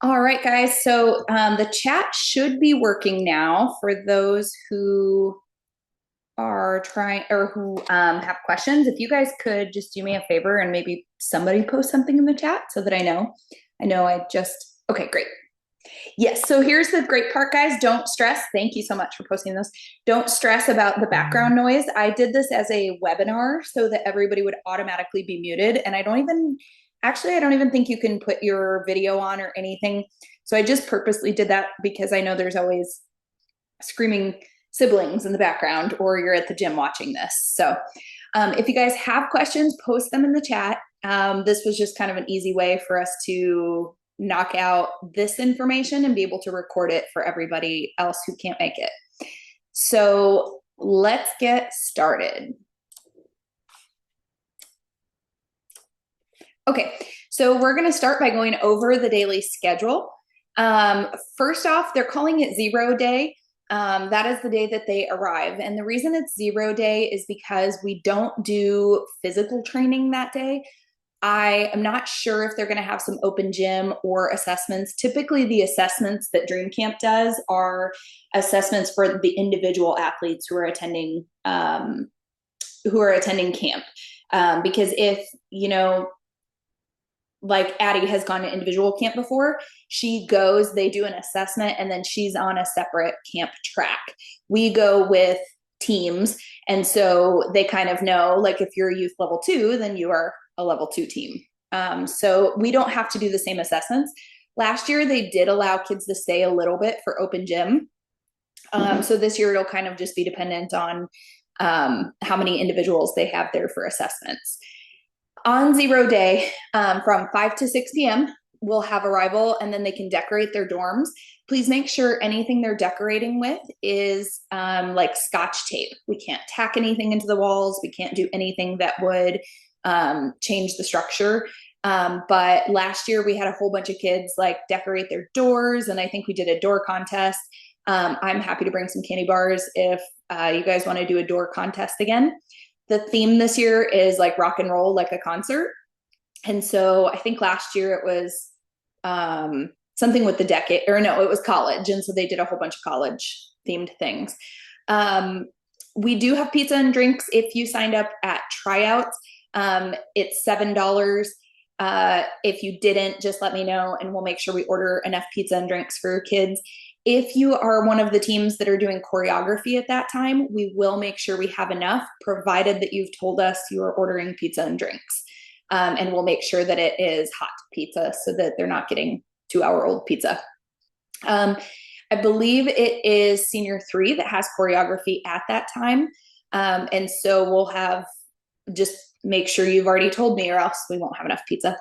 All right, guys. So the chat should be working now for those who are trying or who have questions. If you guys could just do me a favor and maybe somebody post something in the chat so that I know. Okay, great. Yes. So here's the great part, guys. Don't stress. Thank you so much for posting this. Don't stress about the background noise. I did this as a webinar so that everybody would automatically be muted. And I don't even think you can put your video on or anything. So I just purposely did that because I know there's always screaming siblings in the background or you're at the gym watching this. So if you guys have questions, post them in the chat. This was just kind of an easy way for us to knock out this information and be able to record it for everybody else who can't make it. So let's get started. Okay, so we're going to start by going over the daily schedule. First off, they're calling it 0 day. That is the day that they arrive. And the reason it's 0 day is because we don't do physical training that day. I am not sure if they're going to have some open gym or assessments. Typically, the assessments that Dream Camp does are assessments for the individual athletes who are attending camp. Because if, like Addie has gone to individual camp before, she goes, they do an assessment, and then she's on a separate camp track. We go with teams. And so they kind of know, like, if you're a youth level 2, then you are a level 2 team. So we don't have to do the same assessments. Last year, they did allow kids to stay a little bit for open gym. So this year, it'll kind of just be dependent on how many individuals they have there for assessments. On 0 day, from 5 to 6 p.m., we'll have arrival, and then they can decorate their dorms. Please make sure anything they're decorating with is like Scotch tape. We can't tack anything into the walls. We can't do anything that would change the structure. But last year we had a whole bunch of kids like decorate their doors, and I think we did a door contest. I'm happy to bring some candy bars if you guys want to do a door contest again. The theme this year is like rock and roll, like a concert. And so I think last year it was something with the decade, or no, it was college. And so they did a whole bunch of college themed things. We do have pizza and drinks if you signed up at tryouts. It's $7. If you didn't, just let me know and we'll make sure we order enough pizza and drinks for your kids. If you are one of the teams that are doing choreography at that time, we will make sure we have enough, provided that you've told us you are ordering pizza and drinks. And we'll make sure that it is hot pizza so that they're not getting 2-hour-old pizza. I believe it is senior 3 that has choreography at that time. And so we'll have, just make sure you've already told me or else we won't have enough pizza.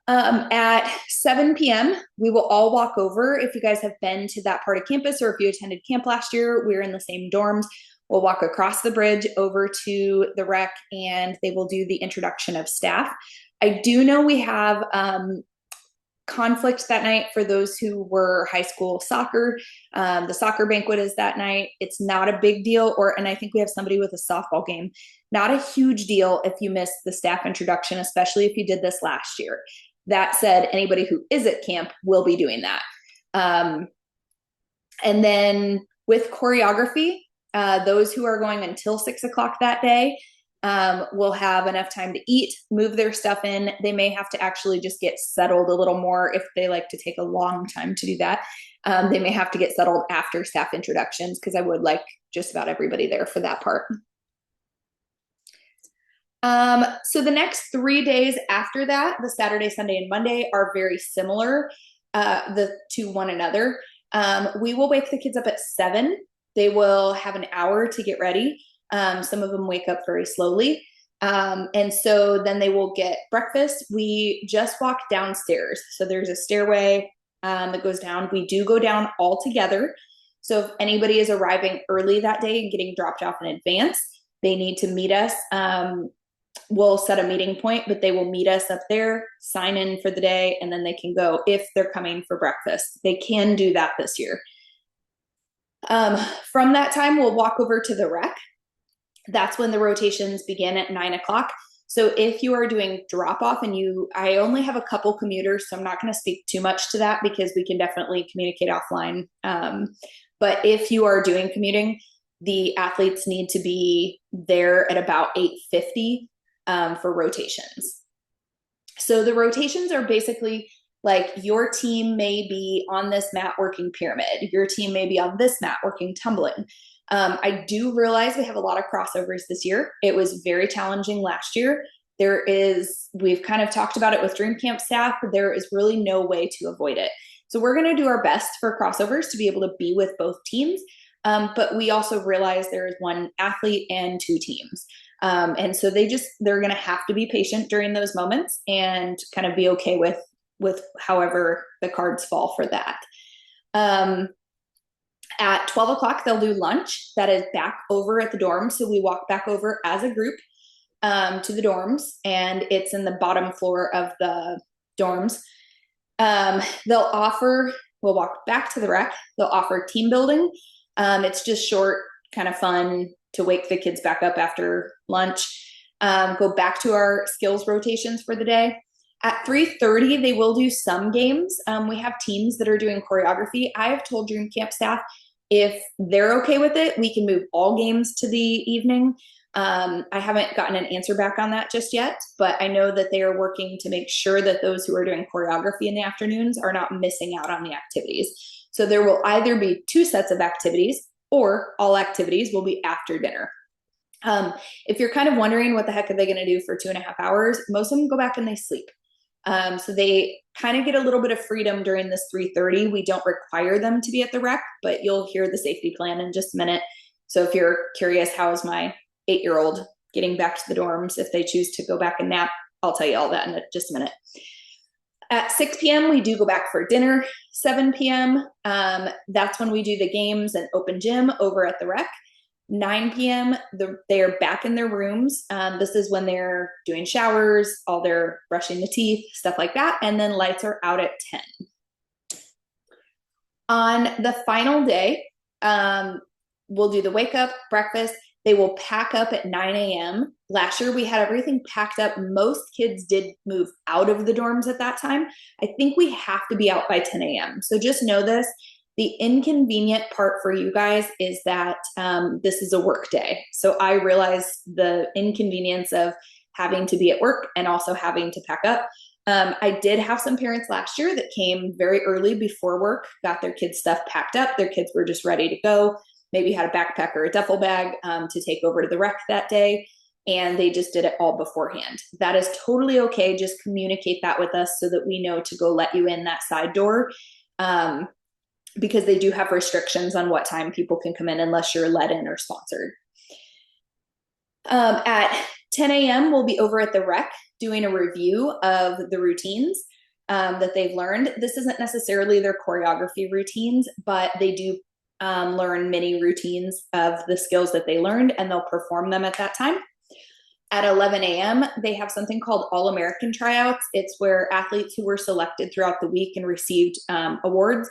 At 7 p.m., we will all walk over. If you guys have been to that part of campus or if you attended camp last year, we're in the same dorms. We'll walk across the bridge over to the rec and they will do the introduction of staff. I do know we have conflict that night for those who were high school soccer. The soccer banquet is that night. It's not a big deal, and I think we have somebody with a softball game. Not a huge deal if you missed the staff introduction, especially if you did this last year. That said, anybody who is at camp will be doing that. And then with choreography, those who are going until 6 o'clock that day will have enough time to eat, move their stuff in. They may have to actually just get settled a little more if they like to take a long time to do that. They may have to get settled after staff introductions because I would like just about everybody there for that part. So the next 3 days after that, the Saturday, Sunday, and Monday are very similar to one another. We will wake the kids up at 7. They will have an hour to get ready. Some of them wake up very slowly. And so then they will get breakfast. We just walk downstairs. So there's a stairway that goes down. We do go down all together. So if anybody is arriving early that day and getting dropped off in advance, they need to meet us. We'll set a meeting point, but they will meet us up there, sign in for the day, and then they can go if they're coming for breakfast. They can do that this year. From that time, we'll walk over to the rec. That's when the rotations begin at 9 o'clock. So if you are doing drop off and I only have a couple commuters, so I'm not going to speak too much to that because we can definitely communicate offline. But if you are doing commuting, the athletes need to be there at about 8:50 for rotations. So the rotations are basically like your team may be on this mat working pyramid, your team may be on this mat working tumbling. I do realize we have a lot of crossovers this year. It was very challenging last year. We've kind of talked about it with Dream Camp staff, there is really no way to avoid it. So we're going to do our best for crossovers to be able to be with both teams. But we also realize there is one athlete and two teams. And so they're going to have to be patient during those moments and kind of be okay with however the cards fall for that. At 12 o'clock, they'll do lunch. That is back over at the dorm. So we walk back over as a group to the dorms, and it's in the bottom floor of the dorms. We'll walk back to the rec. They'll offer team building. It's just short, kind of fun to wake the kids back up after lunch. Go back to our skills rotations for the day. At 3:30, they will do some games. We have teams that are doing choreography. I have told Dream Camp staff, if they're okay with it, we can move all games to the evening. I haven't gotten an answer back on that just yet, but I know that they are working to make sure that those who are doing choreography in the afternoons are not missing out on the activities. So there will either be 2 sets of activities or all activities will be after dinner. If you're kind of wondering what the heck are they going to do for 2.5 hours, most of them go back and they sleep. So they kind of get a little bit of freedom during this 3:30. We don't require them to be at the rec, but you'll hear the safety plan in just a minute. So if you're curious, how is my 8-year-old getting back to the dorms if they choose to go back and nap, I'll tell you all that in just a minute. At 6 p.m., we do go back for dinner. 7 p.m., that's when we do the games and open gym over at the rec. 9 p.m., they are back in their rooms. This is when they're doing showers, all their brushing the teeth, stuff like that. And then lights are out at 10. On the final day, we'll do the wake up, breakfast. They will pack up at 9 a.m. Last year, we had everything packed up. Most kids did move out of the dorms at that time. I think we have to be out by 10 a.m. So just know this. The inconvenient part for you guys is that this is a work day. So I realize the inconvenience of having to be at work and also having to pack up. I did have some parents last year that came very early before work, got their kids' stuff packed up. Their kids were just ready to go. Maybe had a backpack or a duffel bag to take over to the rec that day. And they just did it all beforehand. That is totally okay. Just communicate that with us so that we know to go let you in that side door. Because they do have restrictions on what time people can come in unless you're let in or sponsored. At 10 a.m., we'll be over at the rec doing a review of the routines that they've learned. This isn't necessarily their choreography routines, but they do learn mini routines of the skills that they learned, and they'll perform them at that time. At 11 a.m., they have something called All-American Tryouts. It's where athletes who were selected throughout the week and received awards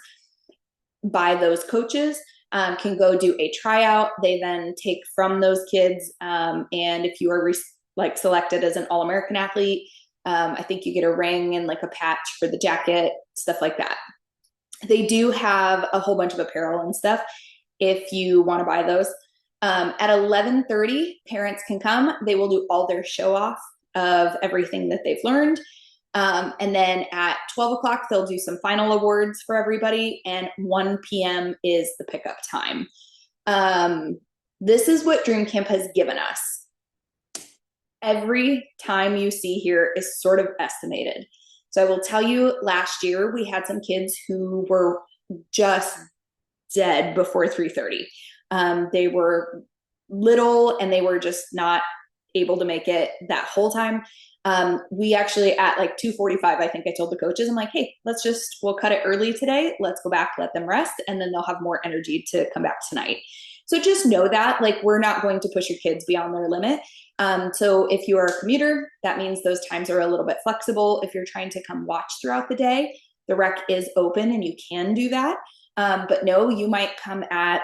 by those coaches can go do a tryout. They then take from those kids, and if you are selected as an All-American athlete, I think you get a ring and like a patch for the jacket, stuff like that. They do have a whole bunch of apparel and stuff if you want to buy those. At 11:30, parents can come. They will do all their show off of everything that they've learned. And then at 12 o'clock, they'll do some final awards for everybody. And 1 p.m. is the pickup time. This is what Dream Camp has given us. Every time you see here is sort of estimated. So I will tell you, last year we had some kids who were just dead before 3:30. They were little and they were just not able to make it that whole time. We actually at like 2:45, I think I told the coaches, I'm like, hey, we'll cut it early today. Let's go back, let them rest. And then they'll have more energy to come back tonight. So just know that we're not going to push your kids beyond their limit. So if you are a commuter, that means those times are a little bit flexible. If you're trying to come watch throughout the day, the rec is open and you can do that. But no, you might come at,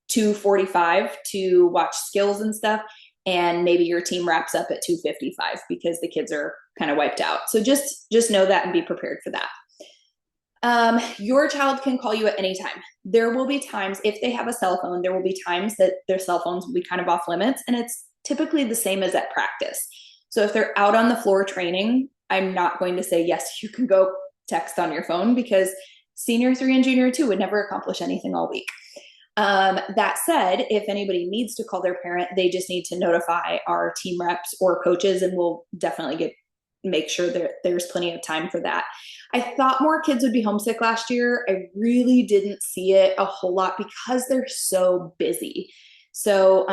2:45 to watch skills and stuff. and maybe your team wraps up at 2:55 because the kids are kind of wiped out. So just know that and be prepared for that. Your child can call you at any time. There will be times, if they have a cell phone, there will be times that their cell phones will be kind of off limits, and it's typically the same as at practice. So if they're out on the floor training, I'm not going to say, yes, you can go text on your phone, because senior 3 and junior 2 would never accomplish anything all week. That said, if anybody needs to call their parent, they just need to notify our team reps or coaches, and we'll definitely make sure that there's plenty of time for that. I thought more kids would be homesick last year. I really didn't see it a whole lot because they're so busy. So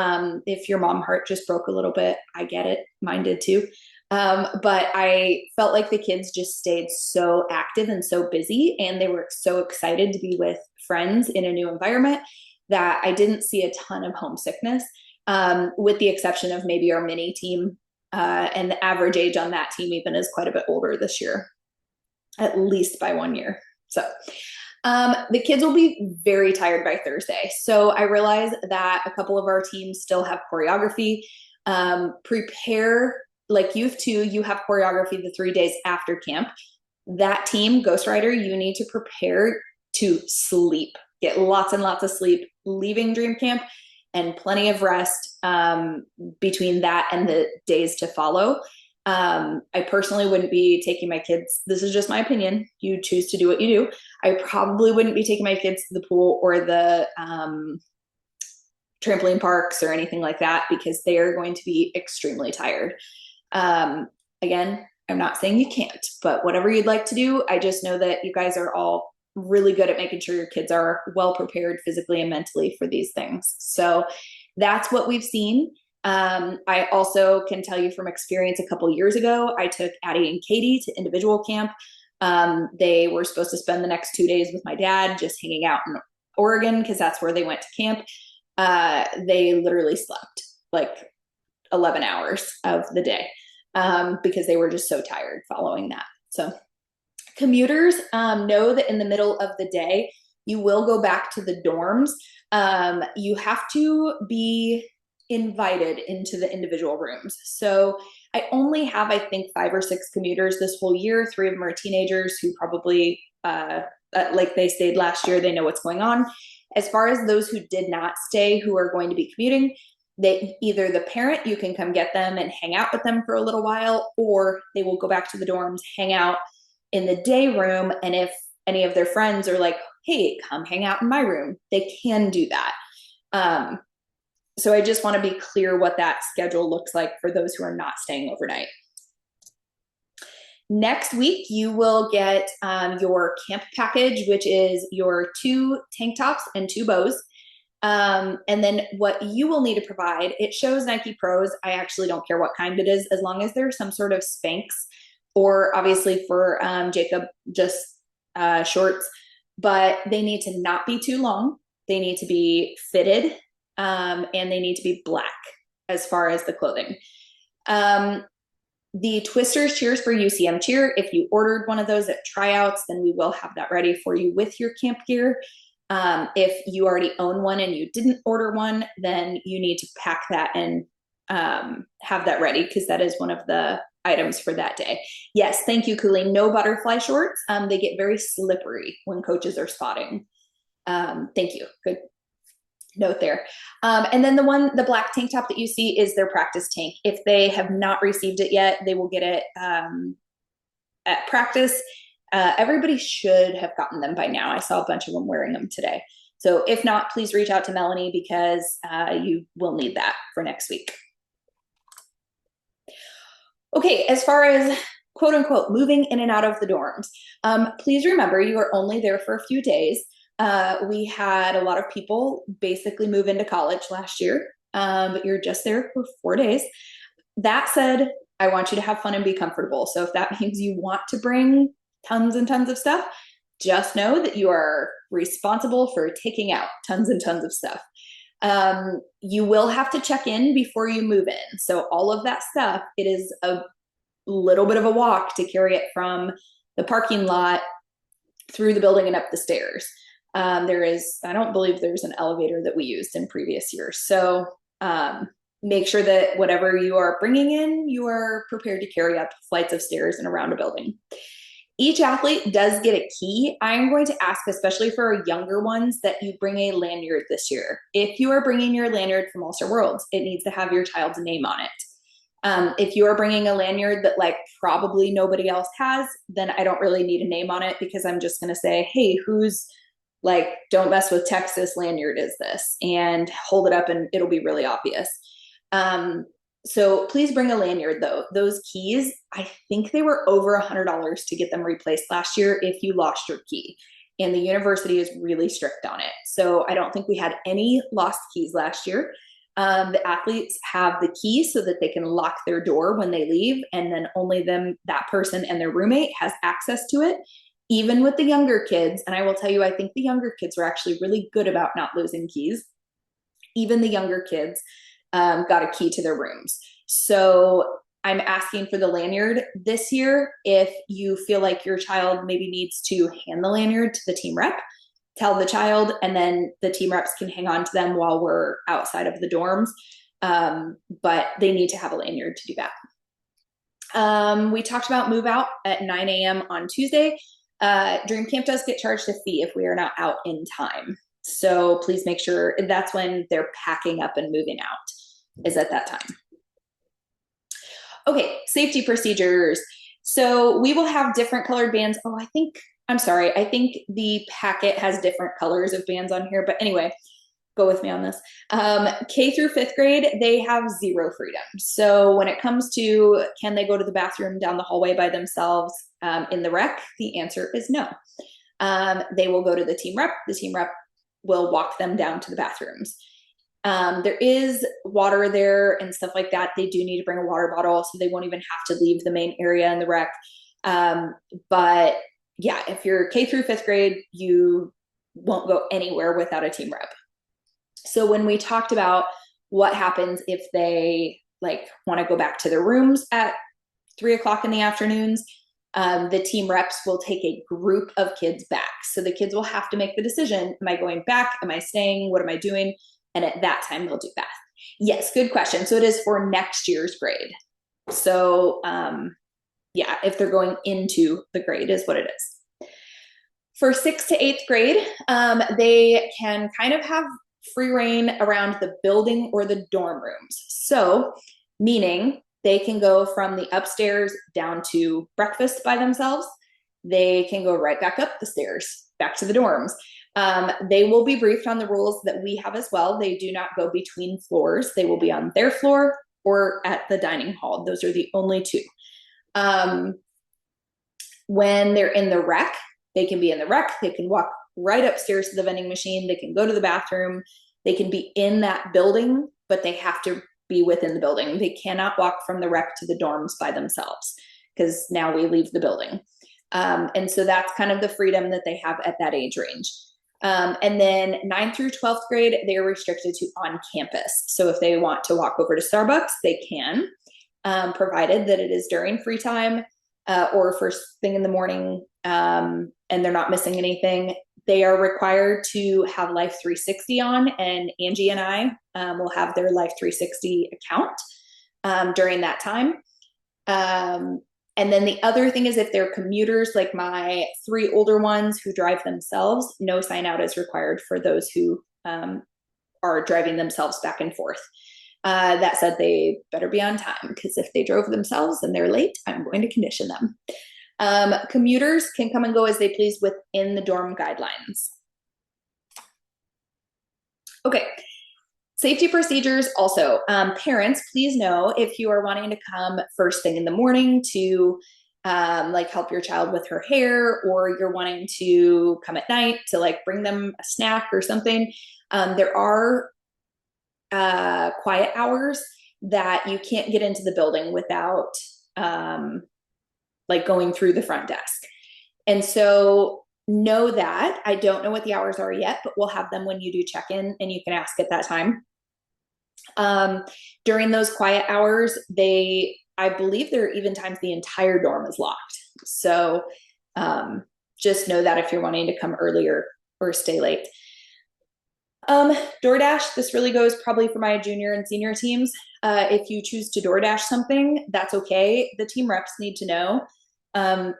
if your mom heart just broke a little bit, I get it. Mine did too. But I felt like the kids just stayed so active and so busy, and they were so excited to be with friends in a new environment that I didn't see a ton of homesickness, with the exception of maybe our mini team. And the average age on that team even is quite a bit older this year, at least by 1 year. So the kids will be very tired by Thursday. So I realize that a couple of our teams still have choreography. Prepare, like youth 2, you have choreography the 3 days after camp. That team, Ghost Rider, you need to prepare to sleep. Get lots and lots of sleep leaving Dream Camp, and plenty of rest between that and the days to follow. I personally wouldn't be taking my kids. This is just my opinion. You choose to do what you do. I probably wouldn't be taking my kids to the pool or the trampoline parks or anything like that, because they are going to be extremely tired. Again, I'm not saying you can't, but whatever you'd like to do, I just know that you guys are all really good at making sure your kids are well prepared physically and mentally for these things. So that's what we've seen. I also can tell you from experience, a couple years ago, I took Addie and Katie to individual camp. They were supposed to spend the next 2 days with my dad, just hanging out in Oregon, because that's where they went to camp. They literally slept like 11 hours of the day, because they were just so tired following that. So commuters, know that in the middle of the day, you will go back to the dorms. You have to be invited into the individual rooms. So I only have, I think, 5 or 6 commuters this whole year. 3 of them are teenagers who probably, like they stayed last year, they know what's going on. As far as those who did not stay, who are going to be commuting, they either the parent, you can come get them and hang out with them for a little while, or they will go back to the dorms, hang out in the day room. And if any of their friends are like, hey, come hang out in my room, they can do that. So I just want to be clear what that schedule looks like for those who are not staying overnight. Next week, you will get your camp package, which is your 2 tank tops and 2 bows. And then what you will need to provide, it shows Nike Pros. I actually don't care what kind it is, as long as there's some sort of Spanx, or obviously for Jacob, just shorts, but they need to not be too long. They need to be fitted, and they need to be black as far as the clothing. The Twisters cheers for UCM cheer, if you ordered one of those at tryouts, then we will have that ready for you with your camp gear. If you already own one and you didn't order one, then you need to pack that and have that ready, because that is one of the items for that day. Yes, thank you, Colleen. No butterfly shorts. They get very slippery when coaches are spotting. Thank you. Good note there. And then the black tank top that you see is their practice tank. If they have not received it yet, they will get it at practice. Everybody should have gotten them by now. I saw a bunch of them wearing them today. So if not, please reach out to Melanie, because you will need that for next week. Okay, as far as quote unquote moving in and out of the dorms, please remember you are only there for a few days. We had a lot of people basically move into college last year, but you're just there for 4 days. That said, I want you to have fun and be comfortable. So if that means you want to bring tons and tons of stuff, just know that you are responsible for taking out tons and tons of stuff. You will have to check in before you move in. So all of that stuff, it is a little bit of a walk to carry it from the parking lot through the building and up the stairs. I don't believe there's an elevator that we used in previous years. So make sure that whatever you are bringing in, you are prepared to carry up flights of stairs and around a building. Each athlete does get a key. I'm going to ask, especially for our younger ones, that you bring a lanyard this year. If you are bringing your lanyard from Ulster Worlds, it needs to have your child's name on it. If you are bringing a lanyard that like probably nobody else has, then I don't really need a name on it, because I'm just going to say, hey, who's like, don't mess with Texas lanyard is this, and hold it up and it'll be really obvious. So please bring a lanyard though. Those keys, I think they were over $100 to get them replaced last year if you lost your key. And the university is really strict on it. So I don't think we had any lost keys last year. The athletes have the key so that they can lock their door when they leave, and then only that person and their roommate has access to it, even with the younger kids. And I will tell you, I think the younger kids were actually really good about not losing keys. Even the younger kids got a key to their rooms. So I'm asking for the lanyard this year. If you feel like your child maybe needs to hand the lanyard to the team rep, tell the child, and then the team reps can hang on to them while we're outside of the dorms. But they need to have a lanyard to do that. We talked about move out at 9 a.m. on Tuesday. Dream Camp does get charged a fee if we are not out in time. So please make sure that's when they're packing up and moving out, is at that time. Okay, safety procedures. So we will have different colored bands. Oh, I think the packet has different colors of bands on here, but anyway, go with me on this. K through 5th grade, they have zero freedom. So when it comes to, can they go to the bathroom down the hallway by themselves in the rec? The answer is no. They will go to the team rep. The team rep will walk them down to the bathrooms. There is water there and stuff like that. They do need to bring a water bottle, so they won't even have to leave the main area in the rec. But yeah, if you're K through 5th grade, you won't go anywhere without a team rep. So when we talked about what happens if they like want to go back to their rooms at 3 o'clock in the afternoons, the team reps will take a group of kids back. So the kids will have to make the decision. Am I going back? Am I staying? What am I doing? And at that time, they'll do that. Yes, good question. So it is for next year's grade. So yeah, if they're going into the grade is what it is. For 6th to 8th grade, they can kind of have free reign around the building or the dorm rooms. So meaning they can go from the upstairs down to breakfast by themselves. They can go right back up the stairs, back to the dorms. They will be briefed on the rules that we have as well. They do not go between floors. They will be on their floor or at the dining hall. Those are the only two. When they're in the rec, they can be in the rec. They can walk right upstairs to the vending machine. They can go to the bathroom. They can be in that building, but they have to be within the building. They cannot walk from the rec to the dorms by themselves, because now we leave the building. And so that's kind of the freedom that they have at that age range. And then 9th through 12th grade, they're restricted to on campus. So if they want to walk over to Starbucks, they can, provided that it is during free time or first thing in the morning, and they're not missing anything. They are required to have Life 360 on, and Angie and I will have their Life 360 account during that time. And then the other thing is, if they're commuters, like my 3 older ones who drive themselves, no sign out is required for those who are driving themselves back and forth. That said, they better be on time, because if they drove themselves and they're late, I'm going to condition them. Commuters can come and go as they please within the dorm guidelines. Okay. Safety procedures also. Parents, please know if you are wanting to come first thing in the morning to like help your child with her hair, or you're wanting to come at night to like bring them a snack or something. There are quiet hours that you can't get into the building without like going through the front desk. And so know that. I don't know what the hours are yet, but we'll have them when you do check in, and you can ask at that time. During those quiet hours, I believe there are even times the entire dorm is locked. So just know that if you're wanting to come earlier or stay late. DoorDash, this really goes probably for my junior and senior teams. If you choose to DoorDash something, that's okay. The team reps need to know,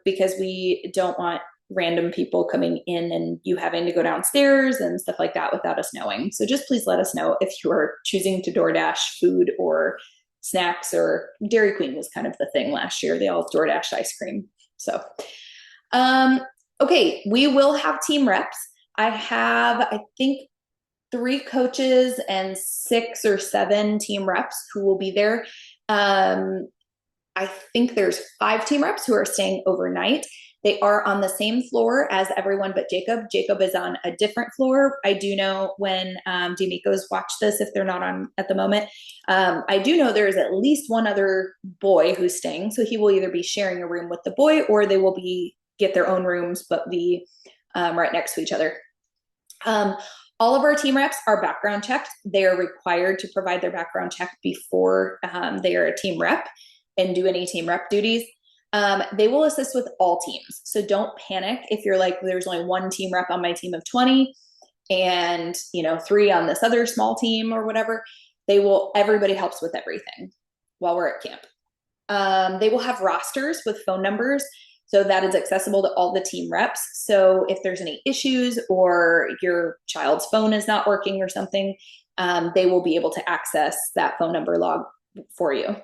because we don't want random people coming in and you having to go downstairs and stuff like that without us knowing. So just please let us know if you are choosing to DoorDash food or snacks, or Dairy Queen was kind of the thing last year. They all DoorDashed ice cream. So, okay, we will have team reps. I think, 3 coaches and 6 or 7 team reps who will be there. I think there's 5 team reps who are staying overnight. They are on the same floor as everyone but Jacob. Jacob is on a different floor. I do know when D'Amico's watch this, if they're not on at the moment. I do know there is at least one other boy who's staying. So he will either be sharing a room with the boy, or they will get their own rooms, but be right next to each other. All of our team reps are background checked. They are required to provide their background check before they are a team rep and do any team rep duties. They will assist with all teams. So don't panic if you're like, there's only 1 team rep on my team of 20 and 3 on this other small team or whatever. Everybody helps with everything while we're at camp. They will have rosters with phone numbers, so that is accessible to all the team reps. So if there's any issues or your child's phone is not working or something, they will be able to access that phone number log for you.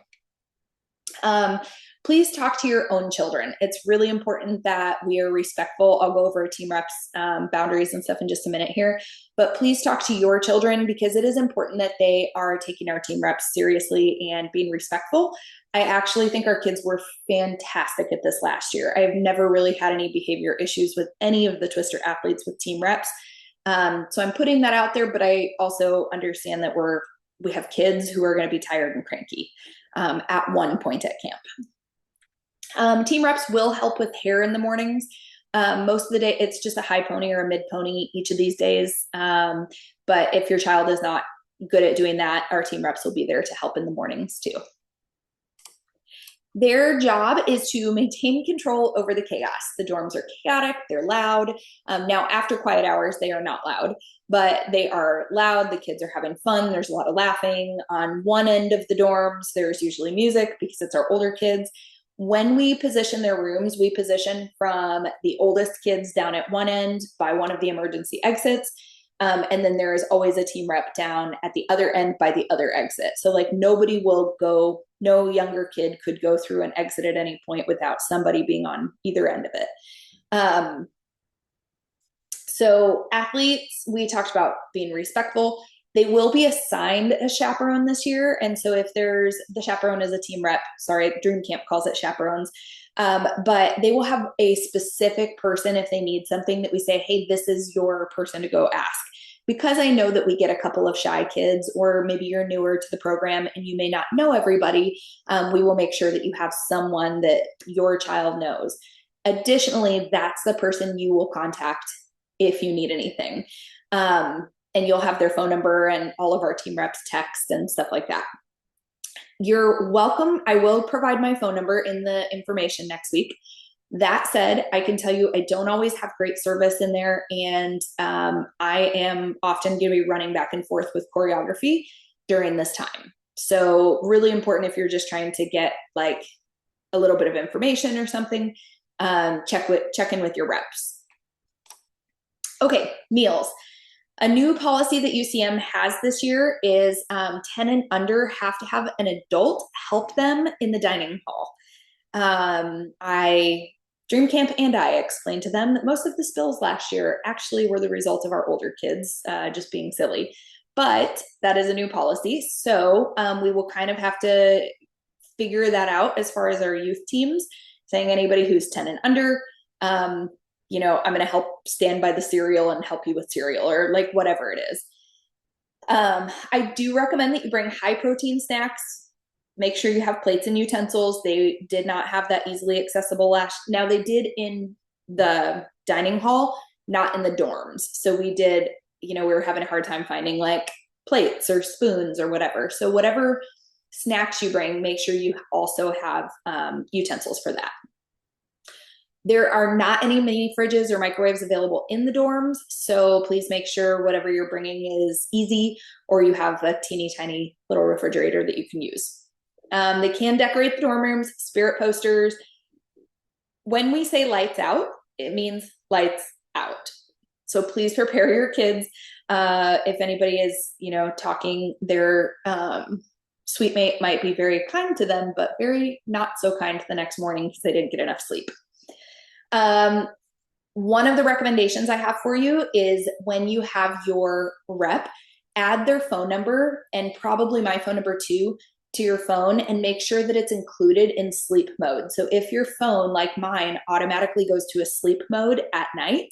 Please talk to your own children. It's really important that we are respectful. I'll go over team reps boundaries and stuff in just a minute here, but please talk to your children, because it is important that they are taking our team reps seriously and being respectful. I actually think our kids were fantastic at this last year. I've never really had any behavior issues with any of the Twister athletes with team reps. So I'm putting that out there, but I also understand that we have kids who are going to be tired and cranky at one point at camp. Team reps will help with hair in the mornings. Most of the day, it's just a high pony or a mid pony each of these days. But if your child is not good at doing that, our team reps will be there to help in the mornings too. Their job is to maintain control over the chaos. The dorms are chaotic, they're loud. Now, after quiet hours, they are not loud, but they are loud. The kids are having fun. There's a lot of laughing. On one end of the dorms, there's usually music because it's our older kids. When we position their rooms, we position from the oldest kids down at one end by one of the emergency exits. And then there is always a team rep down at the other end by the other exit. So like nobody will go, no younger kid could go through an exit at any point without somebody being on either end of it. So athletes, we talked about being respectful. They will be assigned a chaperone this year. And so if the chaperone is a team rep, sorry, Dream Camp calls it chaperones. But they will have a specific person if they need something that we say, hey, this is your person to go ask. Because I know that we get a couple of shy kids, or maybe you're newer to the program and you may not know everybody, we will make sure that you have someone that your child knows. Additionally, that's the person you will contact if you need anything. And you'll have their phone number and all of our team reps text and stuff like that. You're welcome. I will provide my phone number in the information next week. That said, I can tell you I don't always have great service in there, and I am often going to be running back and forth with choreography during this time. So really important if you're just trying to get like a little bit of information or something, check in with your reps. Okay, meals. A new policy that UCM has this year is 10 and under have to have an adult help them in the dining hall. Dream Camp and I explained to them that most of the spills last year actually were the result of our older kids just being silly. But that is a new policy. So we will kind of have to figure that out as far as our youth teams, saying anybody who's 10 and under, I'm going to help stand by the cereal and help you with cereal, or like whatever it is. I do recommend that you bring high protein snacks. Make sure you have plates and utensils. They did not have that easily accessible now they did in the dining hall, not in the dorms. So we did, we were having a hard time finding like plates or spoons or whatever. So whatever snacks you bring, make sure you also have utensils for that. There are not any mini fridges or microwaves available in the dorms, so please make sure whatever you're bringing is easy, or you have a teeny tiny little refrigerator that you can use. They can decorate the dorm rooms, spirit posters. When we say lights out, it means lights out. So please prepare your kids. If anybody is, talking, their suite mate might be very kind to them, but very not so kind the next morning because they didn't get enough sleep. One of the recommendations I have for you is when you have your rep, add their phone number and probably my phone number too to your phone, and make sure that it's included in sleep mode. So if your phone, like mine, automatically goes to a sleep mode at night,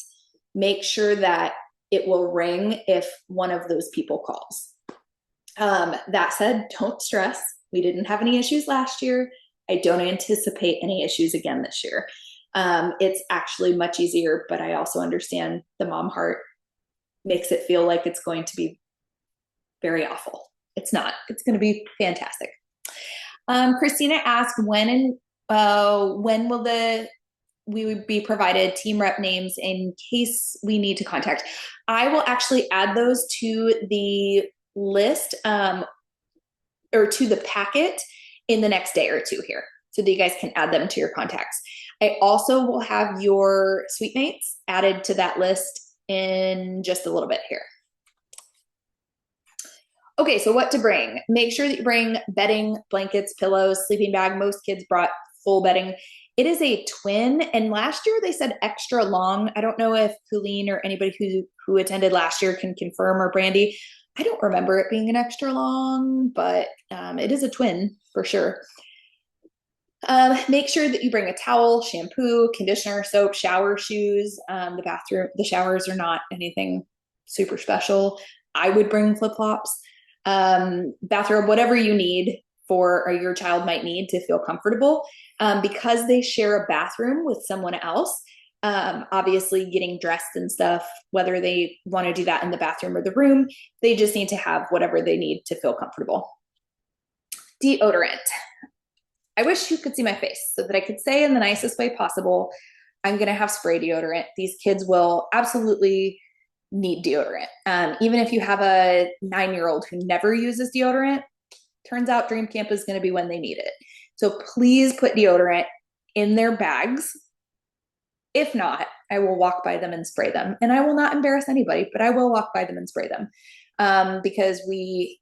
make sure that it will ring if one of those people calls. That said, don't stress. We didn't have any issues last year. I don't anticipate any issues again this year. It's actually much easier, but I also understand the mom heart makes it feel like it's going to be very awful. It's not. It's going to be fantastic. Christina asked when will we would be provided team rep names in case we need to contact. I will actually add those to the list or to the packet in the next day or two here, so that you guys can add them to your contacts. I also will have your suite mates added to that list in just a little bit here. Okay, so what to bring? Make sure that you bring bedding, blankets, pillows, sleeping bag. Most kids brought full bedding. It is a twin, and last year they said extra long. I don't know if Colleen or anybody who attended last year can confirm, or Brandy. I don't remember it being an extra long, but it is a twin for sure. Make sure that you bring a towel, shampoo, conditioner, soap, shower shoes. The showers are not anything super special. I would bring flip-flops. Bathrobe, whatever you need or your child might need to feel comfortable. Because they share a bathroom with someone else, obviously getting dressed and stuff, whether they want to do that in the bathroom or the room, they just need to have whatever they need to feel comfortable. Deodorant. I wish you could see my face so that I could say in the nicest way possible, I'm going to have spray deodorant. These kids will absolutely need deodorant. Even if you have a 9-year-old who never uses deodorant, turns out dream camp is going to be when they need it. So please put deodorant in their bags. If not, I will walk by them and spray them. And I will not embarrass anybody, but I will walk by them and spray them, because we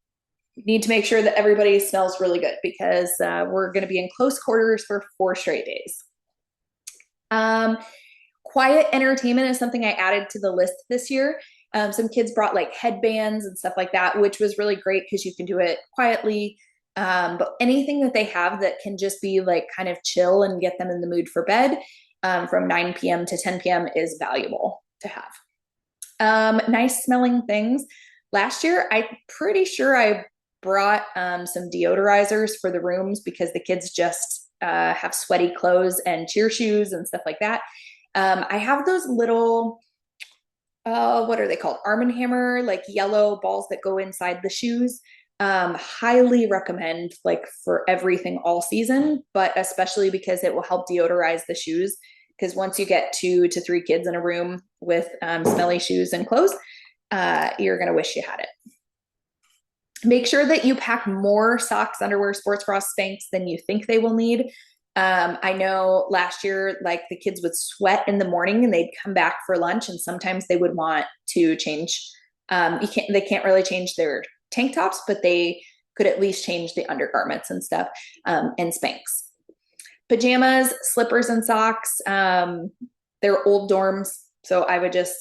need to make sure that everybody smells really good, because we're going to be in close quarters for 4 straight days. Quiet entertainment is something I added to the list this year. Some kids brought like headbands and stuff like that, which was really great because you can do it quietly. But anything that they have that can just be like kind of chill and get them in the mood for bed from 9 p.m. to 10 p.m. is valuable to have. Nice smelling things. Last year, I'm pretty sure I brought some deodorizers for the rooms because the kids just have sweaty clothes and cheer shoes and stuff like that. I have those little, what are they called? Arm & Hammer, like yellow balls that go inside the shoes. Highly recommend, like, for everything all season, but especially because it will help deodorize the shoes. Because once you get 2 to 3 kids in a room with smelly shoes and clothes, you're going to wish you had it. Make sure that you pack more socks, underwear, sports bras, Spanx than you think they will need. I know last year, like, the kids would sweat in the morning and they'd come back for lunch, and sometimes they would want to change. They can't really change their tank tops, but they could at least change the undergarments and stuff, and Spanx. Pajamas, slippers, and socks. They're old dorms, so I would just,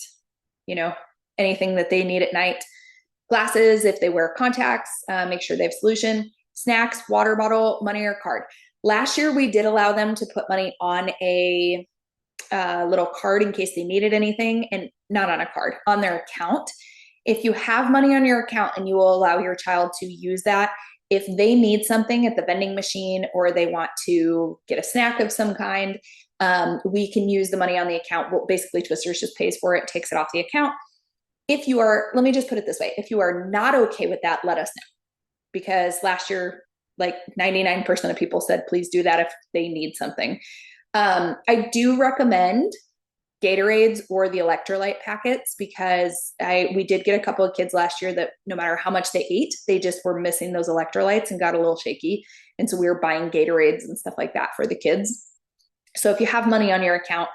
anything that they need at night. Glasses, if they wear contacts, make sure they have solution. Snacks, water bottle, money, or card. Last year, we did allow them to put money on a little card in case they needed anything, and not on a card, on their account. If you have money on your account and you will allow your child to use that, if they need something at the vending machine or they want to get a snack of some kind, we can use the money on the account. Well, basically, Twisters just pays for it, takes it off the account. If you are, let me just put it this way, if you are not okay with that, let us know. Because last year, like 99% of people said, please do that if they need something. I do recommend Gatorades or the electrolyte packets because we did get a couple of kids last year that no matter how much they ate, they just were missing those electrolytes and got a little shaky. And so we were buying Gatorades and stuff like that for the kids. So if you have money on your account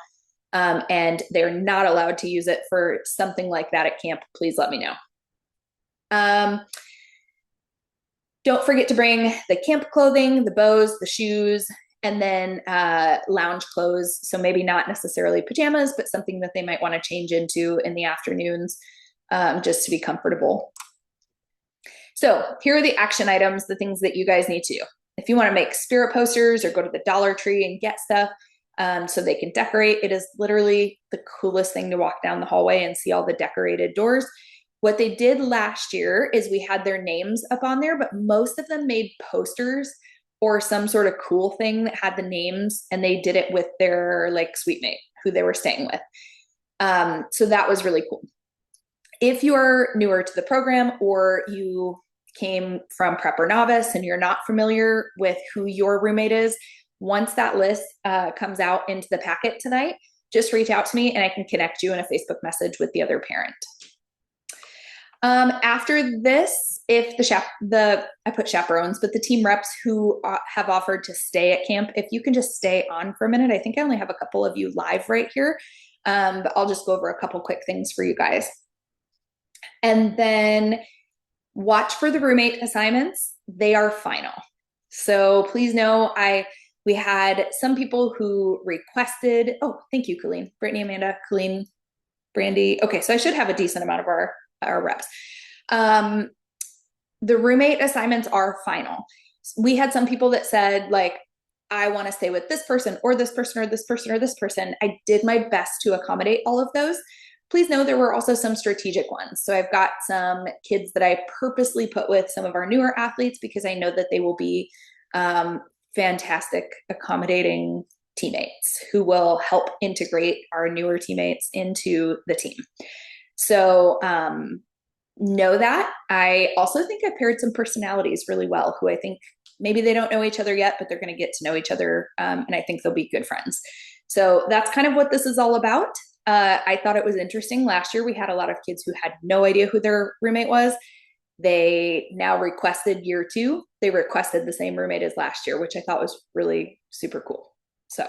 and they're not allowed to use it for something like that at camp, please let me know. Don't forget to bring the camp clothing, the bows, the shoes, and then lounge clothes. So maybe not necessarily pajamas, but something that they might want to change into in the afternoons just to be comfortable. So here are the action items, the things that you guys need to do. If you want to make spirit posters or go to the Dollar Tree and get stuff so they can decorate, it is literally the coolest thing to walk down the hallway and see all the decorated doors. What they did last year is we had their names up on there, but most of them made posters or some sort of cool thing that had the names, and they did it with their like suite mate who they were staying with. So that was really cool. If you're newer to the program or you came from prep or novice and you're not familiar with who your roommate is, once that list comes out into the packet tonight, just reach out to me and I can connect you in a Facebook message with the other parent. After this, if I put chaperones, but the team reps who have offered to stay at camp, if you can just stay on for a minute. I think I only have a couple of you live right here, but I'll just go over a couple quick things for you guys. And then watch for the roommate assignments. They are final. So please know we had some people who requested, oh, thank you, Colleen, Brittany, Amanda, Colleen, Brandy. Okay, so I should have a decent amount of our reps. The roommate assignments are final. We had some people that said, like, I want to stay with this person or this person or this person or this person. I did my best to accommodate all of those. Please know there were also some strategic ones. So I've got some kids that I purposely put with some of our newer athletes because I know that they will be fantastic accommodating teammates who will help integrate our newer teammates into the team. So know that. I also think I paired some personalities really well who I think maybe they don't know each other yet, but they're going to get to know each other. And I think they'll be good friends. So that's kind of what this is all about. I thought it was interesting. Last year, we had a lot of kids who had no idea who their roommate was. They now requested year 2. They requested the same roommate as last year, which I thought was really super cool. So,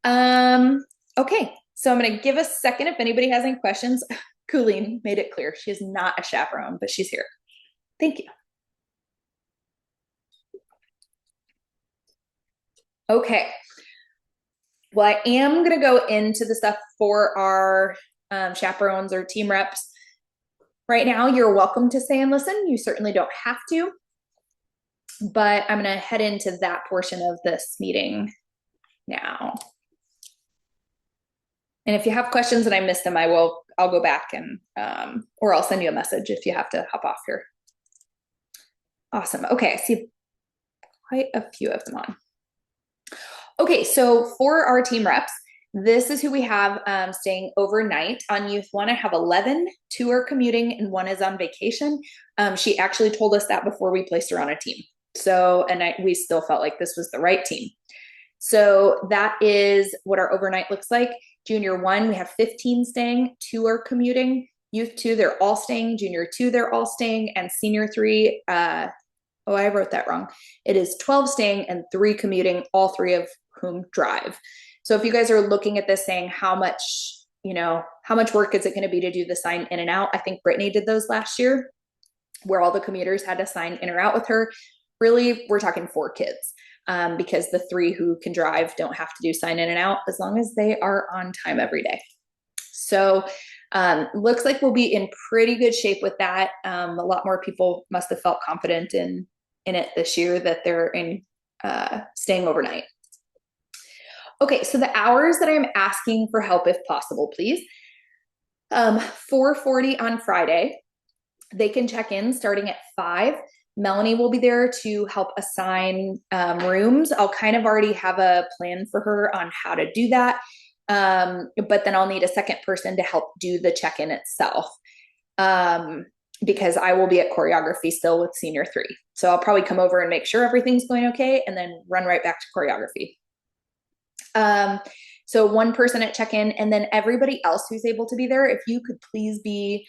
okay. So I'm going to give a second if anybody has any questions. Colleen made it clear she is not a chaperone, but she's here. Thank you. Okay. Well, I am going to go into the stuff for our chaperones or team reps. Right now, you're welcome to stay and listen. You certainly don't have to. But I'm going to head into that portion of this meeting now. And if you have questions and I missed them, I'll go back and or I'll send you a message if you have to hop off here. Awesome. Okay, I see quite a few of them on. Okay, so for our team reps, this is who we have staying overnight. On Youth 1, I have 11. 2 are commuting and 1 is on vacation. She actually told us that before we placed her on a team. So, and we still felt like this was the right team. So that is what our overnight looks like. Junior 1, we have 15 staying, 2 are commuting. Youth 2, they're all staying. Junior 2, they're all staying. And Senior 3, I wrote that wrong. It is 12 staying and 3 commuting, all 3 of whom drive. So if you guys are looking at this saying how much work is it going to be to do the sign in and out? I think Brittany did those last year where all the commuters had to sign in or out with her. Really, we're talking 4 kids because the 3 who can drive don't have to do sign in and out as long as they are on time every day. So looks like we'll be in pretty good shape with that. A lot more people must have felt confident in it this year that they're staying overnight. Okay, so the hours that I'm asking for help, if possible, please. 4:40 on Friday. They can check in starting at 5. Melanie will be there to help assign rooms. I'll kind of already have a plan for her on how to do that. But then I'll need a second person to help do the check-in itself. Because I will be at choreography still with Senior 3. So I'll probably come over and make sure everything's going okay and then run right back to choreography. Um, so one person at check-in, and then everybody else who's able to be there, if you could please be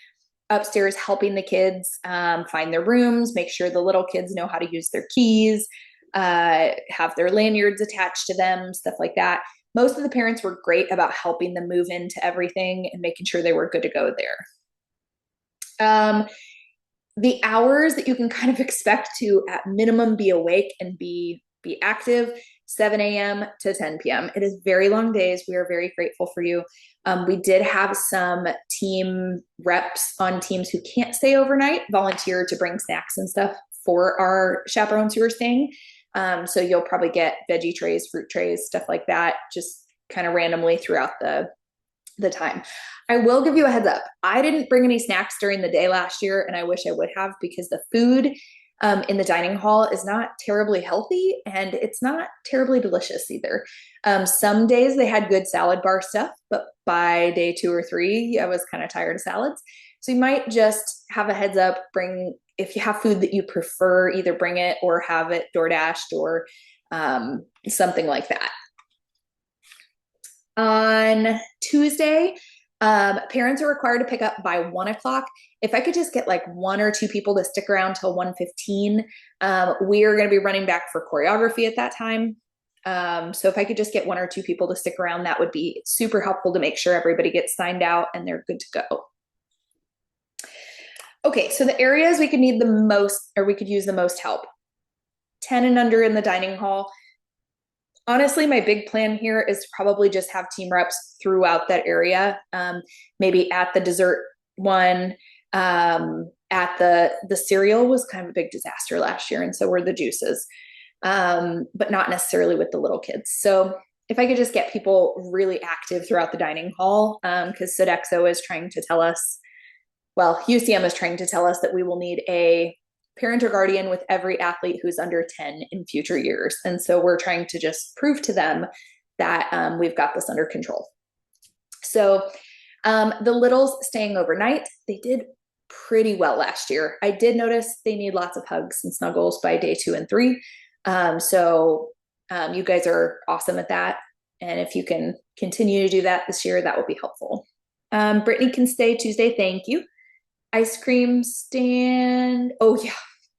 upstairs helping the kids find their rooms, make sure the little kids know how to use their keys, have their lanyards attached to them, stuff like that. Most of the parents were great about helping them move into everything and making sure they were good to go there. The hours that you can kind of expect to at minimum be awake and be active, 7 a.m. to 10 p.m. It is very long days. We are very grateful for you. We did have some team reps on teams who can't stay overnight volunteer to bring snacks and stuff for our chaperones who are staying. So you'll probably get veggie trays, fruit trays, stuff like that, just kind of randomly throughout the time. I will give you a heads up. I didn't bring any snacks during the day last year, and I wish I would have, because the food in the dining hall is not terribly healthy and it's not terribly delicious either. Some days they had good salad bar stuff, but by day 2 or 3, I was kind of tired of salads. So you might just have a heads up, if you have food that you prefer, either bring it or have it door dashed or something like that. On Tuesday, parents are required to pick up by 1 o'clock. If I could just get like 1 or 2 people to stick around till 1:15, we are going to be running back for choreography at that time. So if I could just get 1 or 2 people to stick around, that would be super helpful to make sure everybody gets signed out and they're good to go. Okay, so the areas we could need the most, or we could use the most help: 10 and under in the dining hall. Honestly, my big plan here is to probably just have team reps throughout that area. Maybe at the dessert one, at the cereal was kind of a big disaster last year, and so were the juices, but not necessarily with the little kids. So if I could just get people really active throughout the dining hall, because Sodexo is trying to tell us, well, UCM is trying to tell us that we will need a parent or guardian with every athlete who's under 10 in future years. And so we're trying to just prove to them that we've got this under control. So the littles staying overnight, they did pretty well last year. I did notice they need lots of hugs and snuggles by day 2 and 3. So you guys are awesome at that. And if you can continue to do that this year, that will be helpful. Brittany can stay Tuesday. Thank you. Ice cream stand. Oh yeah,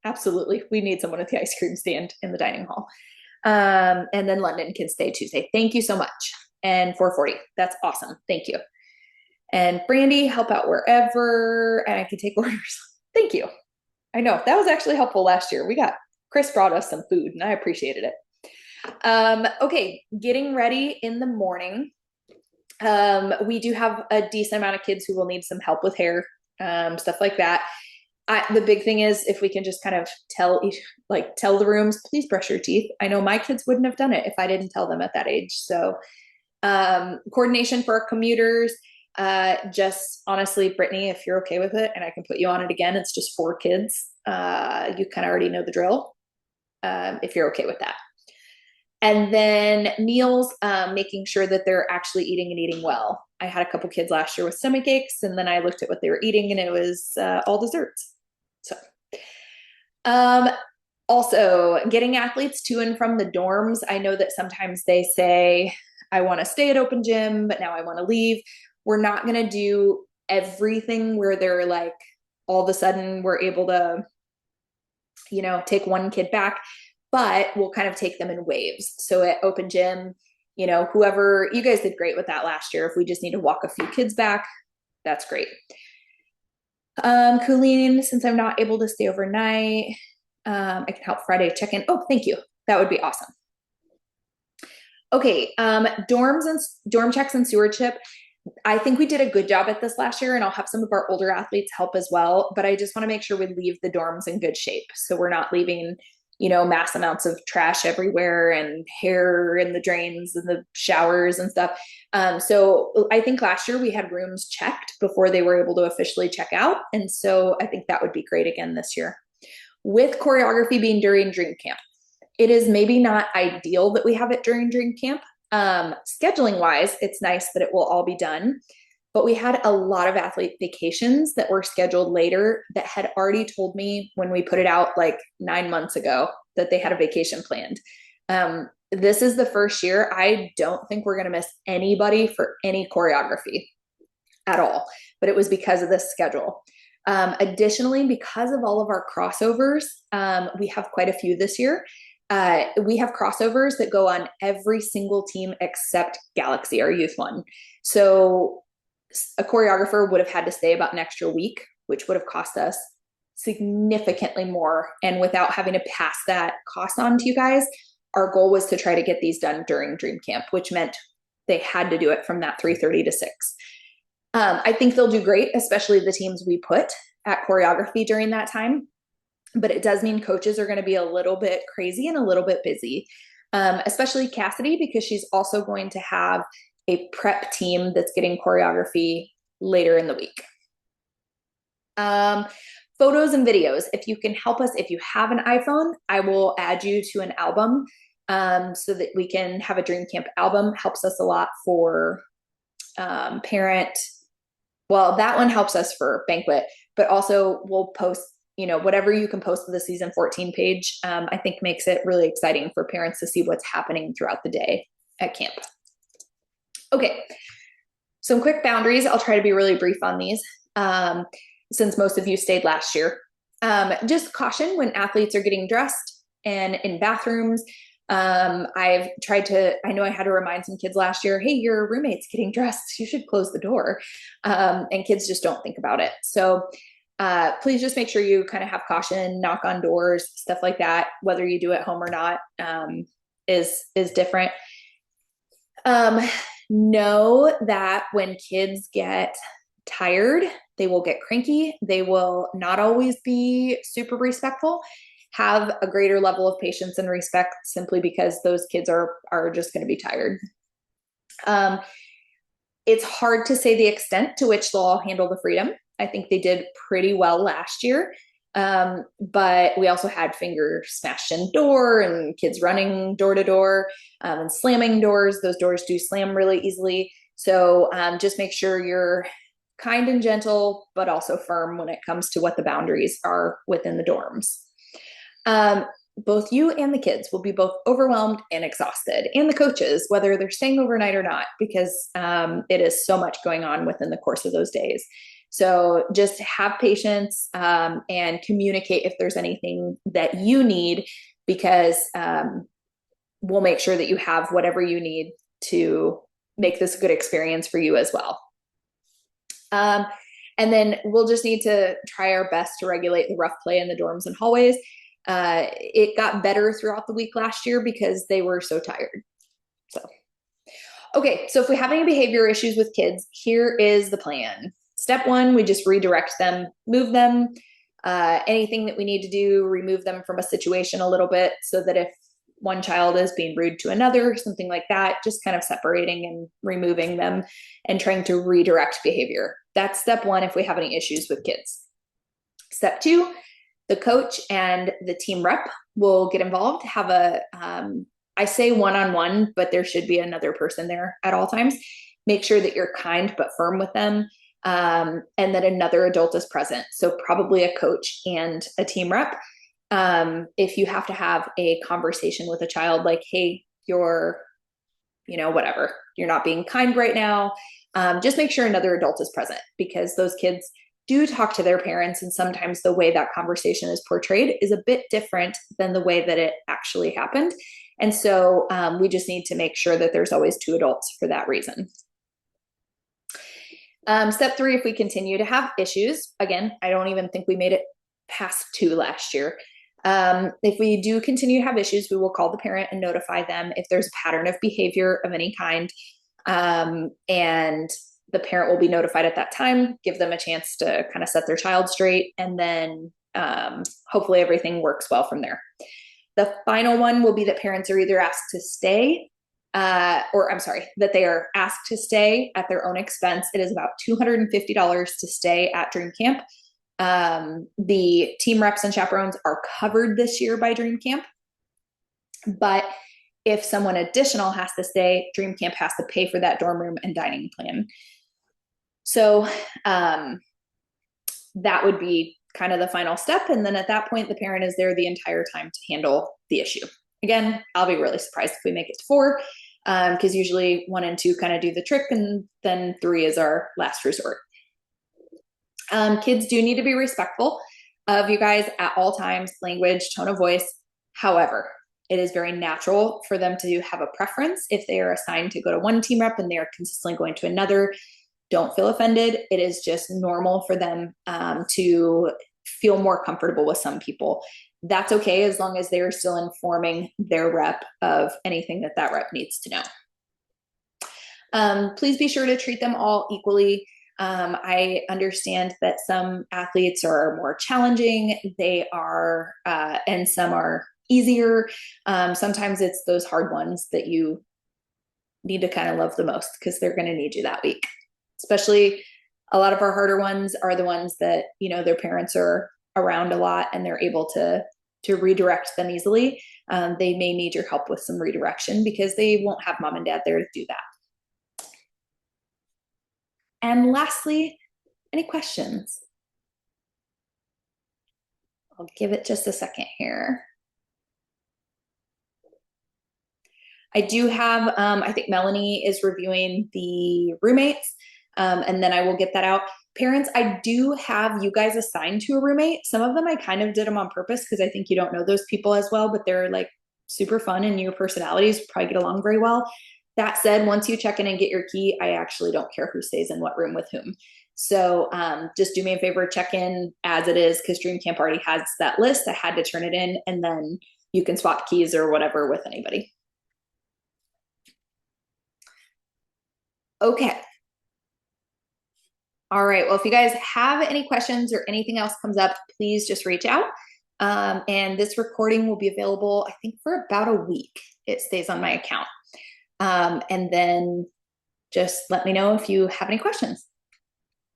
absolutely. We need someone at the ice cream stand in the dining hall. And then London can stay Tuesday. Thank you so much. And 4:40. That's awesome. Thank you. And Brandy, help out wherever, and I can take orders. Thank you. I know that was actually helpful last year. Chris brought us some food and I appreciated it. Okay, getting ready in the morning. We do have a decent amount of kids who will need some help with hair, stuff like that. The big thing is if we can just kind of tell the rooms, please brush your teeth. I know my kids wouldn't have done it if I didn't tell them at that age. So coordination for our commuters, just honestly, Brittany, if you're okay with it and I can put you on it again, it's just 4 kids. You kind of already know the drill, if you're okay with that. And then meals, making sure that they're actually eating and eating well. I had a couple kids last year with stomach aches, and then I looked at what they were eating, and it was all desserts. So, also getting athletes to and from the dorms. I know that sometimes they say, I want to stay at open gym, but now I want to leave. We're not going to do everything where they're like, all of a sudden we're able to, take one kid back, but we'll kind of take them in waves. So at open gym, whoever, you guys did great with that last year. If we just need to walk a few kids back, that's great. Colleen, since I'm not able to stay overnight, I can help Friday check in. Oh, thank you. That would be awesome. Okay, dorms and dorm checks and stewardship. I think we did a good job at this last year, and I'll have some of our older athletes help as well. But I just want to make sure we leave the dorms in good shape. So we're not leaving, mass amounts of trash everywhere and hair in the drains and the showers and stuff. So I think last year we had rooms checked before they were able to officially check out. And so I think that would be great again this year. With choreography being during dream camp, it is maybe not ideal that we have it during dream camp. Scheduling wise, it's nice that it will all be done, but we had a lot of athlete vacations that were scheduled later that had already told me when we put it out like 9 months ago that they had a vacation planned. This is the first year. I don't think we're going to miss anybody for any choreography at all, but it was because of this schedule. Additionally, because of all of our crossovers, we have quite a few this year. We have crossovers that go on every single team except Galaxy, our youth one. So a choreographer would have had to stay about an extra week, which would have cost us significantly more. And without having to pass that cost on to you guys, our goal was to try to get these done during Dream Camp, which meant they had to do it from that 3:30 to 6. I think they'll do great, especially the teams we put at choreography during that time. But it does mean coaches are going to be a little bit crazy and a little bit busy, especially Cassidy, because she's also going to have a prep team that's getting choreography later in the week. Photos and videos. If you can help us, if you have an iPhone, I will add you to an album so that we can have a Dream Camp album. Helps us a lot for parent. Well, that one helps us for banquet, but also we'll post, whatever you can post to the season 14 page, I think makes it really exciting for parents to see what's happening throughout the day at camp. Okay, some quick boundaries. I'll try to be really brief on these since most of you stayed last year. Just caution when athletes are getting dressed and in bathrooms. I know I had to remind some kids last year, hey, your roommate's getting dressed. You should close the door. And kids just don't think about it. So please just make sure you kind of have caution, knock on doors, stuff like that. Whether you do it at home or not is different. Know that when kids get tired, they will get cranky. They will not always be super respectful. Have a greater level of patience and respect simply because those kids are just going to be tired. It's hard to say the extent to which they'll all handle the freedom. I think they did pretty well last year. But we also had fingers smashed in door and kids running door to door and slamming doors. Those doors do slam really easily. So just make sure you're kind and gentle, but also firm when it comes to what the boundaries are within the dorms. Both you and the kids will be both overwhelmed and exhausted, and the coaches, whether they're staying overnight or not, because it is so much going on within the course of those days. So just have patience and communicate if there's anything that you need, because we'll make sure that you have whatever you need to make this a good experience for you as well. And then we'll just need to try our best to regulate the rough play in the dorms and hallways. It got better throughout the week last year because they were so tired. Okay, so if we have any behavior issues with kids, here is the plan. Step 1, we just redirect them, move them. Anything that we need to do, remove them from a situation a little bit so that if one child is being rude to another, something like that, just kind of separating and removing them and trying to redirect behavior. That's step 1 if we have any issues with kids. Step 2, the coach and the team rep will get involved, have I say one-on-one, but there should be another person there at all times. Make sure that you're kind but firm with them, and that another adult is present. So probably a coach and a team rep. If you have to have a conversation with a child like, hey, you're, whatever, you're not being kind right now, just make sure another adult is present, because those kids do talk to their parents, and sometimes the way that conversation is portrayed is a bit different than the way that it actually happened. And so we just need to make sure that there's always 2 adults for that reason. Step 3, if we continue to have issues, again, I don't even think we made it past 2 last year. If we do continue to have issues, we will call the parent and notify them if there's a pattern of behavior of any kind. And the parent will be notified at that time, give them a chance to kind of set their child straight, and then hopefully everything works well from there. The final one will be that parents are either asked to stay, that they are asked to stay at their own expense. It is about $250 to stay at Dream Camp. The team reps and chaperones are covered this year by Dream Camp, but if someone additional has to stay, Dream Camp has to pay for that dorm room and dining plan. So that would be kind of the final step. And then at that point, the parent is there the entire time to handle the issue Again, I'll be really surprised if we make it to 4, because usually 1 and 2 kind of do the trick, and then 3 is our last resort. Kids do need to be respectful of you guys at all times, language, tone of voice. However, it is very natural for them to have a preference if they are assigned to go to one team rep and they are consistently going to another. Don't feel offended. It is just normal for them to feel more comfortable with some people. That's okay as long as they are still informing their rep of anything that that rep needs to know. Please be sure to treat them all equally. I understand that some athletes are more challenging, they are, and some are easier. Sometimes it's those hard ones that you need to kind of love the most because they're going to need you that week. Especially a lot of our harder ones are the ones that, you know, their parents are around a lot and they're able to redirect them easily. They may need your help with some redirection because they won't have mom and dad there to do that. And lastly, any questions? I'll give it just a second here. I do have, I think Melanie is reviewing the roommates, and then I will get that out. Parents, I do have you guys assigned to a roommate. Some of them I kind of did them on purpose because I think you don't know those people as well, but they're like super fun and your personalities probably get along very well. That said, once you check in and get your key, I actually don't care who stays in what room with whom. So just do me a favor, check in as it is, because Dream Camp already has that list. I had to turn it in, and then you can swap keys or whatever with anybody. Okay. All right. Well, if you guys have any questions or anything else comes up, please just reach out. And this recording will be available, I think, for about a week. It stays on my account. And then just let me know if you have any questions.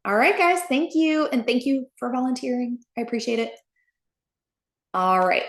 All right, guys. Thank you. And thank you for volunteering. I appreciate it. All right.